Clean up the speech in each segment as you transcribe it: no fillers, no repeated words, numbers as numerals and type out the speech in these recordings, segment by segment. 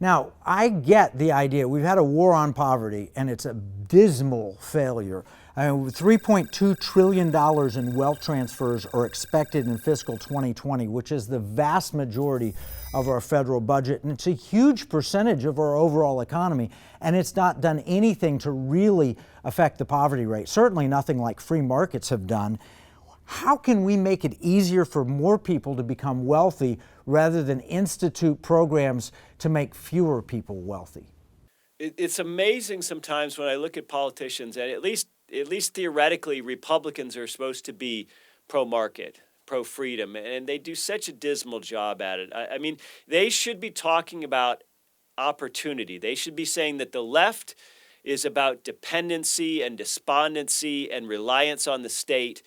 Now, I get the idea. We've had a war on poverty, and it's a dismal failure. $3.2 trillion in wealth transfers are expected in fiscal 2020, which is the vast majority of our federal budget, and it's a huge percentage of our overall economy, and it's not done anything to really affect the poverty rate, certainly nothing like free markets have done. How can we make it easier for more people to become wealthy rather than institute programs to make fewer people wealthy? It's amazing sometimes when I look at politicians, and at least theoretically, Republicans are supposed to be pro-market, pro-freedom, and they do such a dismal job at it. I mean, they should be talking about opportunity. They should be saying that the left is about dependency and despondency and reliance on the state.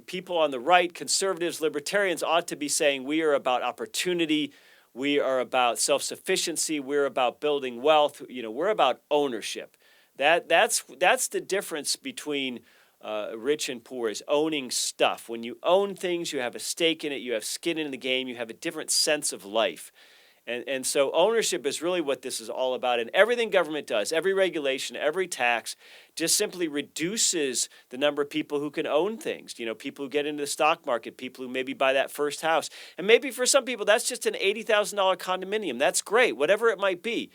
People on the right, conservatives, libertarians, ought to be saying we are about opportunity, we are about self-sufficiency, we're about building wealth, we're about ownership. That's the difference between rich and poor, is owning stuff. When you own things, you have a stake in it, you have skin in the game, you have a different sense of life. And so ownership is really what this is all about. And everything government does, every regulation, every tax, just simply reduces the number of people who can own things. People who get into the stock market, people who maybe buy that first house. And maybe for some people, that's just an $80,000 condominium. That's great, whatever it might be.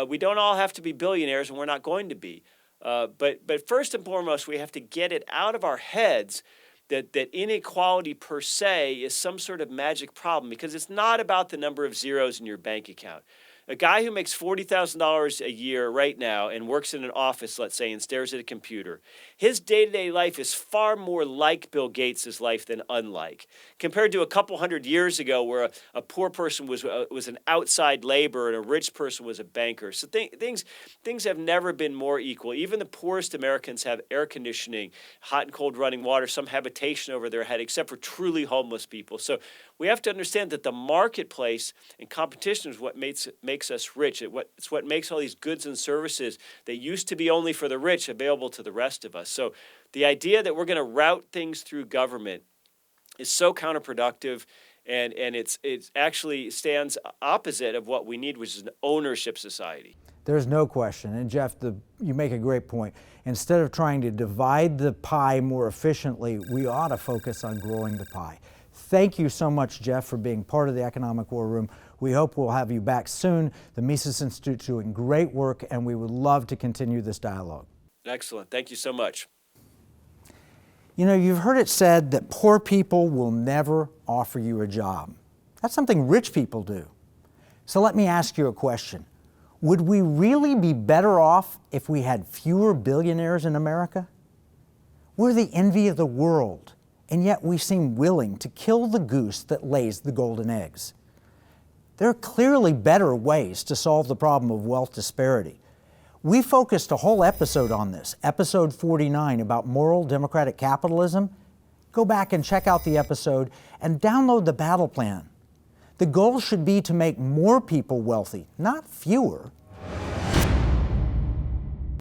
We don't all have to be billionaires, and we're not going to be. But first and foremost, we have to get it out of our heads that inequality per se is some sort of magic problem, because it's not about the number of zeros in your bank account. A guy who makes $40,000 a year right now and works in an office, let's say, and stares at a computer, his day-to-day life is far more like Bill Gates' life than unlike. Compared to a couple hundred years ago where a poor person was an outside laborer and a rich person was a banker. So things have never been more equal. Even the poorest Americans have air conditioning, hot and cold running water, some habitation over their head, except for truly homeless people. So we have to understand that the marketplace and competition is what makes us rich. It's what makes all these goods and services that used to be only for the rich available to the rest of us. So the idea that we're going to route things through government is so counterproductive, and it's actually stands opposite of what we need, which is an ownership society. There's no question. And Jeff, you make a great point. Instead of trying to divide the pie more efficiently, we ought to focus on growing the pie. Thank you so much, Jeff, for being part of the Economic War Room. We hope we'll have you back soon. The Mises Institute is doing great work, and we would love to continue this dialogue. Excellent. Thank you so much. You've heard it said that poor people will never offer you a job. That's something rich people do. So let me ask you a question. Would we really be better off if we had fewer billionaires in America? We're the envy of the world, and yet we seem willing to kill the goose that lays the golden eggs. There are clearly better ways to solve the problem of wealth disparity. We focused a whole episode on this, episode 49, about moral democratic capitalism. Go back and check out the episode and download the battle plan. The goal should be to make more people wealthy, not fewer.